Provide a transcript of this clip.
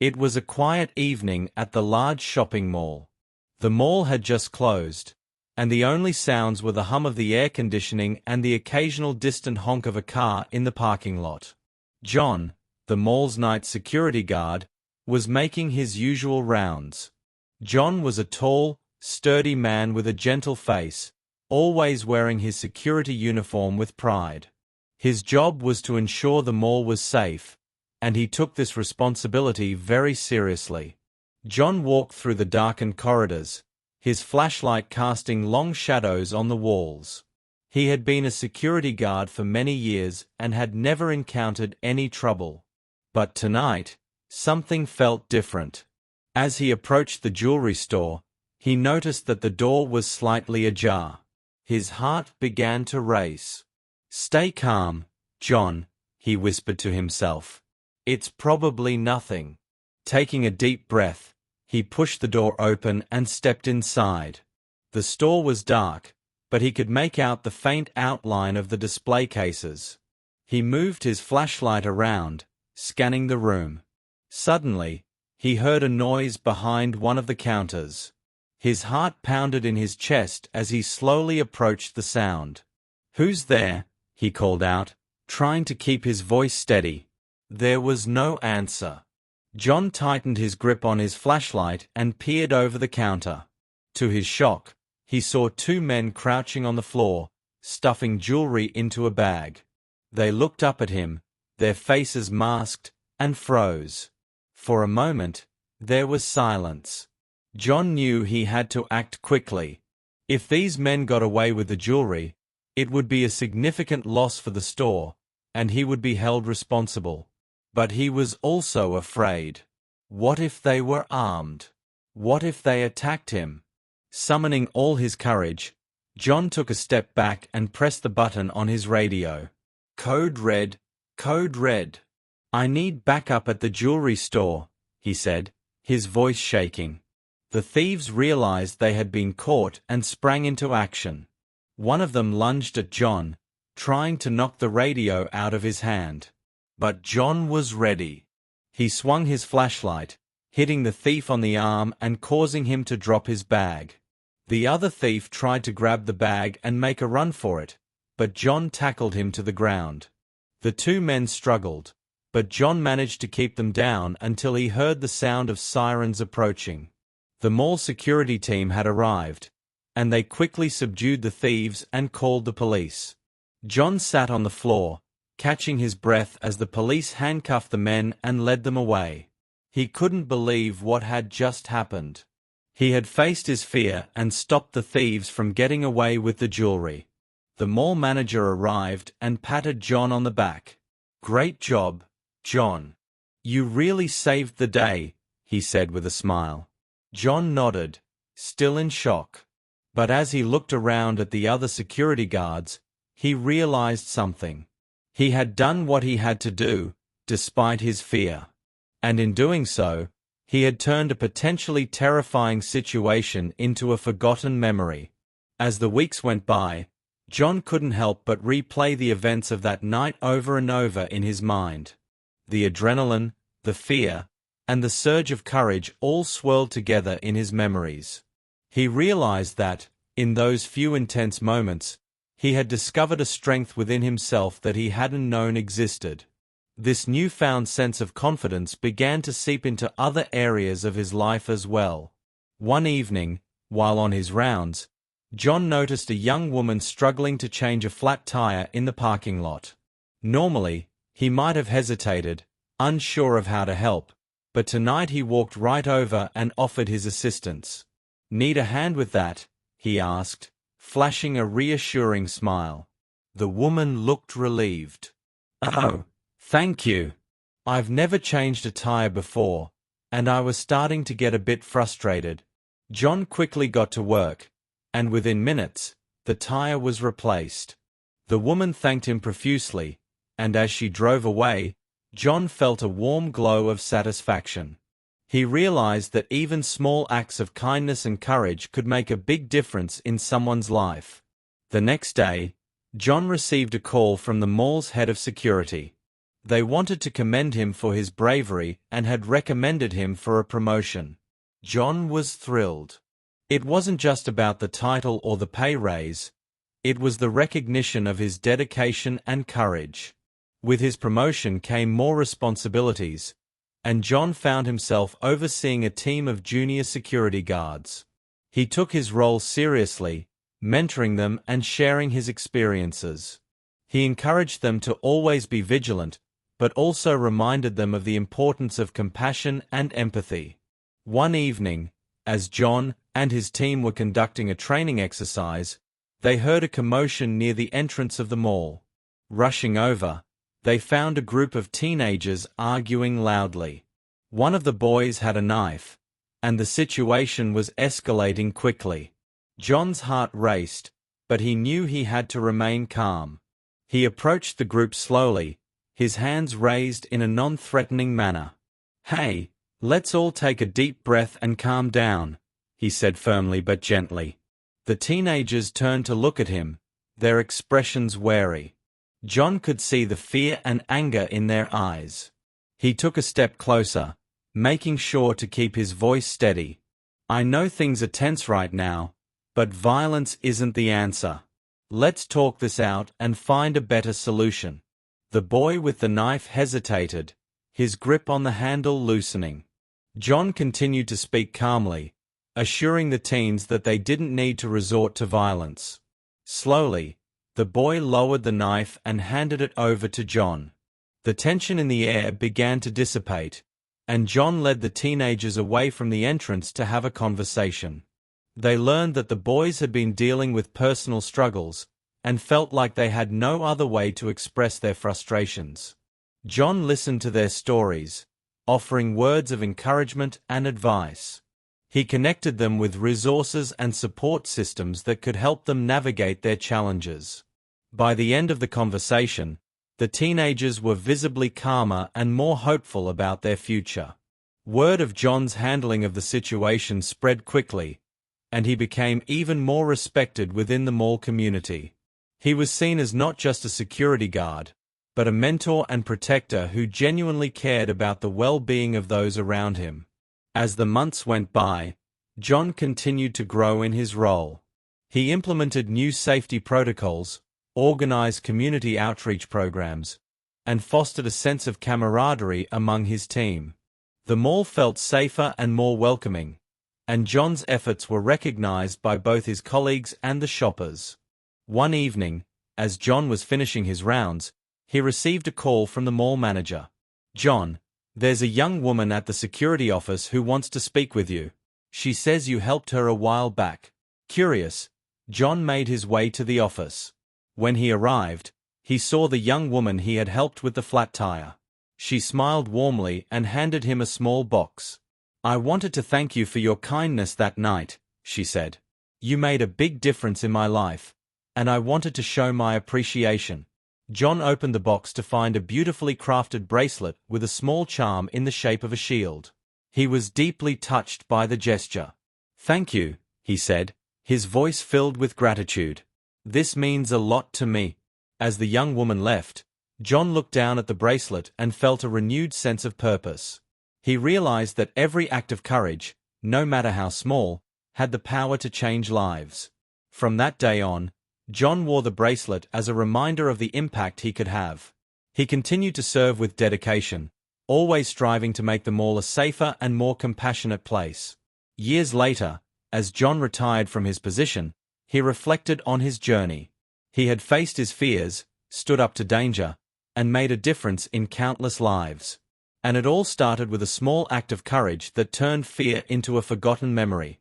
It was a quiet evening at the large shopping mall. The mall had just closed, and the only sounds were the hum of the air conditioning and the occasional distant honk of a car in the parking lot. John, the mall's night security guard, was making his usual rounds. John was a tall, sturdy man with a gentle face, always wearing his security uniform with pride. His job was to ensure the mall was safe, and he took this responsibility very seriously. John walked through the darkened corridors, his flashlight casting long shadows on the walls. He had been a security guard for many years and had never encountered any trouble. But tonight, something felt different. As he approached the jewelry store, he noticed that the door was slightly ajar. His heart began to race. "Stay calm, John," he whispered to himself. "It's probably nothing." Taking a deep breath, he pushed the door open and stepped inside. The store was dark, but he could make out the faint outline of the display cases. He moved his flashlight around, scanning the room. Suddenly, he heard a noise behind one of the counters. His heart pounded in his chest as he slowly approached the sound. "Who's there?" he called out, trying to keep his voice steady. There was no answer. John tightened his grip on his flashlight and peered over the counter. To his shock, he saw two men crouching on the floor, stuffing jewelry into a bag. They looked up at him, their faces masked, and froze. For a moment, there was silence. John knew he had to act quickly. If these men got away with the jewelry, it would be a significant loss for the store, and he would be held responsible. But he was also afraid. What if they were armed? What if they attacked him? Summoning all his courage, John took a step back and pressed the button on his radio. "Code red, code red. I need backup at the jewelry store," he said, his voice shaking. The thieves realized they had been caught and sprang into action. One of them lunged at John, trying to knock the radio out of his hand. But John was ready. He swung his flashlight, hitting the thief on the arm and causing him to drop his bag. The other thief tried to grab the bag and make a run for it, but John tackled him to the ground. The two men struggled, but John managed to keep them down until he heard the sound of sirens approaching. The mall security team had arrived, and they quickly subdued the thieves and called the police. John sat on the floor, catching his breath as the police handcuffed the men and led them away. He couldn't believe what had just happened. He had faced his fear and stopped the thieves from getting away with the jewelry. The mall manager arrived and patted John on the back. "Great job, John. You really saved the day," he said with a smile. John nodded, still in shock. But as he looked around at the other security guards, he realized something. He had done what he had to do, despite his fear. And in doing so, he had turned a potentially terrifying situation into a forgotten memory. As the weeks went by, John couldn't help but replay the events of that night over and over in his mind. The adrenaline, the fear, and the surge of courage all swirled together in his memories. He realized that, in those few intense moments, he had discovered a strength within himself that he hadn't known existed. This newfound sense of confidence began to seep into other areas of his life as well. One evening, while on his rounds, John noticed a young woman struggling to change a flat tire in the parking lot. Normally, he might have hesitated, unsure of how to help, but tonight he walked right over and offered his assistance. "Need a hand with that?" he asked, flashing a reassuring smile. The woman looked relieved. "Oh, thank you. I've never changed a tire before, and I was starting to get a bit frustrated." John quickly got to work, and within minutes, the tire was replaced. The woman thanked him profusely, and as she drove away, John felt a warm glow of satisfaction. He realized that even small acts of kindness and courage could make a big difference in someone's life. The next day, John received a call from the mall's head of security. They wanted to commend him for his bravery and had recommended him for a promotion. John was thrilled. It wasn't just about the title or the pay raise, it was the recognition of his dedication and courage. With his promotion came more responsibilities, and John found himself overseeing a team of junior security guards. He took his role seriously, mentoring them and sharing his experiences. He encouraged them to always be vigilant, but also reminded them of the importance of compassion and empathy. One evening, as John and his team were conducting a training exercise, they heard a commotion near the entrance of the mall. Rushing over, they found a group of teenagers arguing loudly. One of the boys had a knife, and the situation was escalating quickly. John's heart raced, but he knew he had to remain calm. He approached the group slowly, his hands raised in a non-threatening manner. "Hey, let's all take a deep breath and calm down," he said firmly but gently. The teenagers turned to look at him, their expressions wary. John could see the fear and anger in their eyes. He took a step closer, making sure to keep his voice steady. "I know things are tense right now, but violence isn't the answer. Let's talk this out and find a better solution." The boy with the knife hesitated, his grip on the handle loosening. John continued to speak calmly, assuring the teens that they didn't need to resort to violence. Slowly, the boy lowered the knife and handed it over to John. The tension in the air began to dissipate, and John led the teenagers away from the entrance to have a conversation. They learned that the boys had been dealing with personal struggles, and felt like they had no other way to express their frustrations. John listened to their stories, offering words of encouragement and advice. He connected them with resources and support systems that could help them navigate their challenges. By the end of the conversation, the teenagers were visibly calmer and more hopeful about their future. Word of John's handling of the situation spread quickly, and he became even more respected within the mall community. He was seen as not just a security guard, but a mentor and protector who genuinely cared about the well-being of those around him. As the months went by, John continued to grow in his role. He implemented new safety protocols, organized community outreach programs, and fostered a sense of camaraderie among his team. The mall felt safer and more welcoming, and John's efforts were recognized by both his colleagues and the shoppers. One evening, as John was finishing his rounds, he received a call from the mall manager. "John, there's a young woman at the security office who wants to speak with you. She says you helped her a while back." Curious, John made his way to the office. When he arrived, he saw the young woman he had helped with the flat tire. She smiled warmly and handed him a small box. "I wanted to thank you for your kindness that night," she said. "You made a big difference in my life, and I wanted to show my appreciation." John opened the box to find a beautifully crafted bracelet with a small charm in the shape of a shield. He was deeply touched by the gesture. "Thank you," he said, his voice filled with gratitude. "This means a lot to me." As the young woman left, John looked down at the bracelet and felt a renewed sense of purpose. He realized that every act of courage, no matter how small, had the power to change lives. From that day on, John wore the bracelet as a reminder of the impact he could have. He continued to serve with dedication, always striving to make the mall a safer and more compassionate place. Years later, as John retired from his position, he reflected on his journey. He had faced his fears, stood up to danger, and made a difference in countless lives. And it all started with a small act of courage that turned fear into a forgotten memory.